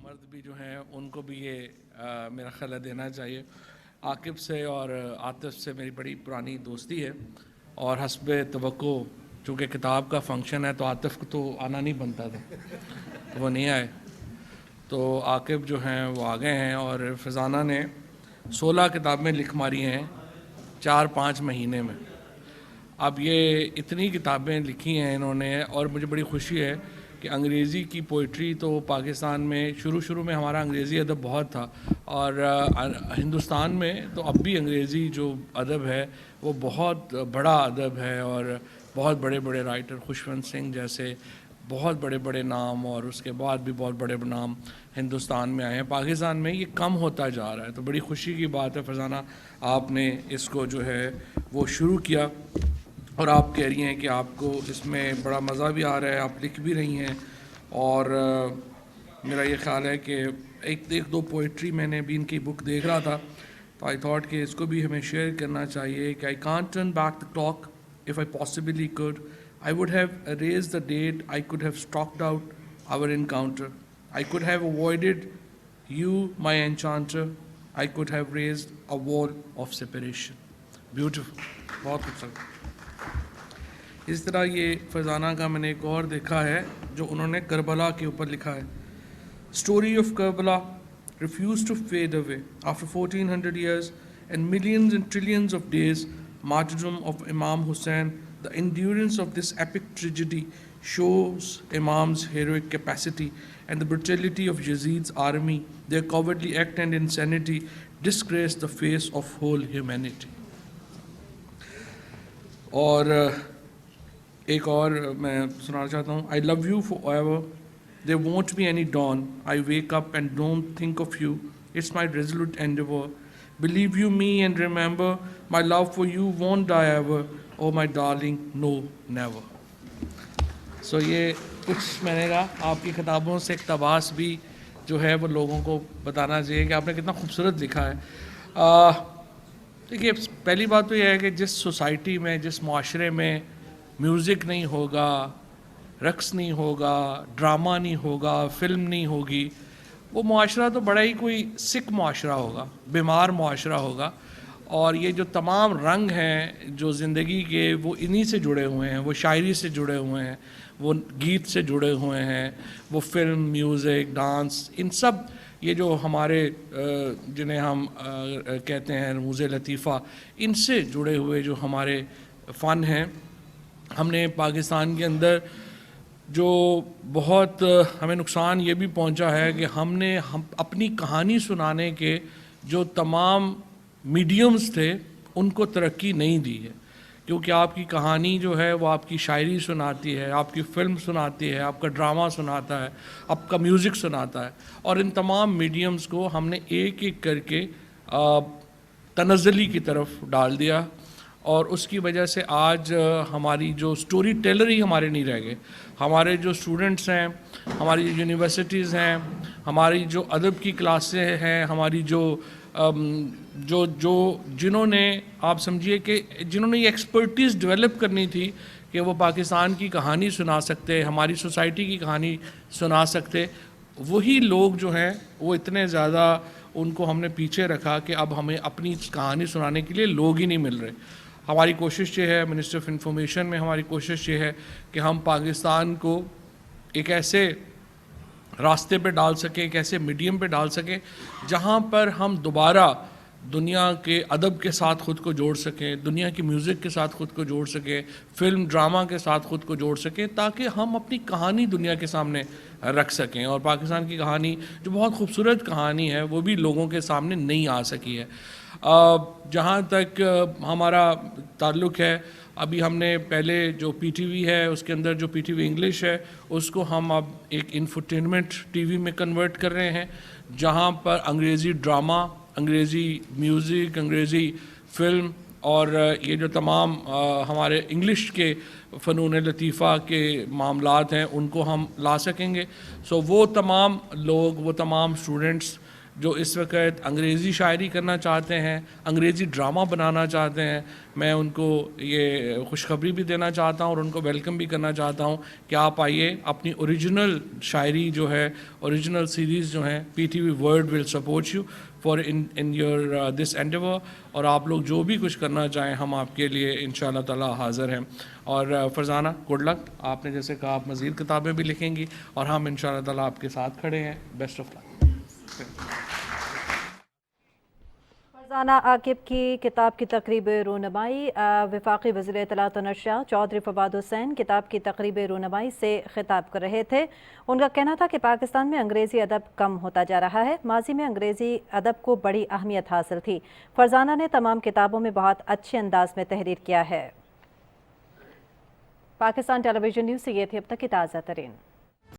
مرد بھی جو ہیں ان کو بھی یہ میرا خلا دینا چاہیے. عاقب سے اور عاطف سے میری بڑی پرانی دوستی ہے اور حسب توقع چونکہ کتاب کا فنکشن ہے تو عاطف کو تو آنا نہیں بنتا تھا, وہ نہیں آئے. تو عاقب جو ہیں وہ آ گئے ہیں اور فضانہ نے 16 کتابیں لکھ ماری ہیں 4-5 مہینے میں. اب یہ اتنی کتابیں لکھی ہیں انہوں نے اور مجھے بڑی خوشی ہے کہ انگریزی کی پوئٹری تو پاکستان میں شروع میں ہمارا انگریزی ادب بہت تھا اور ہندوستان میں تو اب بھی انگریزی جو ادب ہے وہ بہت بڑا ادب ہے اور بہت بڑے بڑے رائٹر خوشونت سنگھ جیسے بہت بڑے بڑے نام اور اس کے بعد بھی بہت بڑے نام ہندوستان میں آئے ہیں. پاکستان میں یہ کم ہوتا جا رہا ہے تو بڑی خوشی کی بات ہے فضانہ آپ نے اس کو جو ہے وہ شروع کیا اور آپ کہہ رہی ہیں کہ آپ کو اس میں بڑا مزہ بھی آ رہا ہے, آپ لکھ بھی رہی ہیں. اور میرا یہ خیال ہے کہ ایک دو پوئٹری میں نے بھی ان کی بک دیکھ رہا تھا تو آئی تھاٹ کہ اس کو بھی ہمیں شیئر کرنا چاہیے کہ I can't turn back the clock if I possibly could. I would have erased the date. I could have stalked out our encounter. I could have avoided you, my enchanter. I could have raised a wall of separation. Beautiful. بہت خوبصورت. اس طرح یہ فضانہ کا میں نے ایک اور دیکھا ہے جو انہوں نے کربلا کے اوپر لکھا ہے. Story of Karbala refused to fade away after 1400 years and millions and trillions of days. Martyrdom of Imam Hussain, the endurance of this epic tragedy shows Imam's heroic capacity and the brutality of Yazid's army. Their cowardly act and insanity disgrace the face of whole humanity. اور ایک اور میں سنانا چاہتا ہوں. I love you forever. There won't be any dawn. I wake up and don't think of you. It's my resolute endeavor. Believe you me and remember, my love for you won't die ever. Oh my darling, no, never. So یہ کچھ میں نے کہا آپ کی کتابوں سے اقتباس بھی جو ہے وہ لوگوں کو بتانا چاہیے کہ آپ نے کتنا خوبصورت لکھا ہے. دیکھیے پہلی بات تو یہ ہے کہ جس سوسائٹی میں جس معاشرے میں میوزک نہیں ہوگا, رقص نہیں ہوگا, ڈرامہ نہیں ہوگا, فلم نہیں ہوگی, وہ معاشرہ تو بڑا ہی کوئی سک معاشرہ ہوگا, بیمار معاشرہ ہوگا. اور یہ جو تمام رنگ ہیں جو زندگی کے وہ انہی سے جڑے ہوئے ہیں, وہ شاعری سے جڑے ہوئے ہیں, وہ گیت سے جڑے ہوئے ہیں, وہ فلم, میوزک, ڈانس, ان سب یہ جو ہمارے جنہیں ہم کہتے ہیں رموز لطیفہ, ان سے جڑے ہوئے جو ہمارے فن ہیں. ہم نے پاکستان کے اندر جو بہت ہمیں نقصان یہ بھی پہنچا ہے کہ ہم اپنی کہانی سنانے کے جو تمام میڈیمز تھے ان کو ترقی نہیں دی ہے, کیونکہ آپ کی کہانی جو ہے وہ آپ کی شاعری سناتی ہے, آپ کی فلم سناتی ہے, آپ کا ڈرامہ سناتا ہے, آپ کا میوزک سناتا ہے, اور ان تمام میڈیمز کو ہم نے ایک ایک کر کے تنزلی کی طرف ڈال دیا. اور اس کی وجہ سے آج ہماری جو سٹوری ٹیلر ہی ہمارے نہیں رہ گئے. ہمارے جو اسٹوڈنٹس ہیں, ہماری یونیورسٹیز ہیں, ہماری جو ادب کی کلاسیں ہیں, ہماری جنہوں نے آپ سمجھیے کہ جنہوں نے یہ ایکسپرٹیز ڈیولپ کرنی تھی کہ وہ پاکستان کی کہانی سنا سکتے, ہماری سوسائٹی کی کہانی سنا سکتے, وہی لوگ جو ہیں وہ اتنے زیادہ ان کو ہم نے پیچھے رکھا کہ اب ہمیں اپنی کہانی سنانے کے لیے لوگ ہی نہیں مل رہے. ہماری کوشش یہ ہے, منسٹر آف انفارمیشن میں ہماری کوشش یہ ہے کہ ہم پاکستان کو ایک ایسے راستے پہ ڈال سکیں, ایک ایسے میڈیم پہ ڈال سکیں جہاں پر ہم دوبارہ دنیا کے ادب کے ساتھ خود کو جوڑ سکیں, دنیا کی میوزک کے ساتھ خود کو جوڑ سکیں, فلم ڈرامہ کے ساتھ خود کو جوڑ سکیں, تاکہ ہم اپنی کہانی دنیا کے سامنے رکھ سکیں. اور پاکستان کی کہانی جو بہت خوبصورت کہانی ہے وہ بھی لوگوں کے سامنے نہیں آ سکی ہے. جہاں تک ہمارا تعلق ہے, ابھی ہم نے پہلے جو پی ٹی وی ہے اس کے اندر جو پی ٹی وی انگلش ہے اس کو ہم اب ایک انفرٹینمنٹ ٹی وی میں کنورٹ کر رہے ہیں, جہاں پر انگریزی ڈرامہ, انگریزی میوزک, انگریزی فلم اور یہ جو تمام ہمارے انگلش کے فنون لطیفہ کے معاملات ہیں ان کو ہم لا سکیں گے. سو وہ تمام لوگ, وہ تمام اسٹوڈنٹس جو اس وقت انگریزی شاعری کرنا چاہتے ہیں، انگریزی ڈرامہ بنانا چاہتے ہیں، میں ان کو یہ خوشخبری بھی دینا چاہتا ہوں اور ان کو ویلکم بھی کرنا چاہتا ہوں کہ آپ آئیے، اپنی اوریجنل شاعری جو ہے، اوریجنل سیریز جو ہیں، P T V world will support you for in your this endeavour, اور آپ لوگ جو بھی کچھ کرنا چاہیں ہم آپ کے لیے انشاءاللہ تعالی حاضر ہیں۔ اور فرزانہ، گڈ لک، آپ نے جیسے کہا آپ مزید کتابیں بھی لکھیں گی اور ہم انشاءاللہ تعالی آپ کے ساتھ کھڑے ہیں۔ بیسٹ آف لک۔ فرزانہ عاقب کی کتاب کی تقریب رونمائی، وفاقی وزیر اطلاعات و نشریات چودھری فواد حسین کتاب کی تقریب رونمائی سے خطاب کر رہے تھے۔ ان کا کہنا تھا کہ پاکستان میں انگریزی ادب کم ہوتا جا رہا ہے، ماضی میں انگریزی ادب کو بڑی اہمیت حاصل تھی۔ فرزانہ نے تمام کتابوں میں بہت اچھے انداز میں تحریر کیا ہے۔ پاکستان ٹیلی ویژن نیوز سے یہ تھی اب تک کی تازہ ترین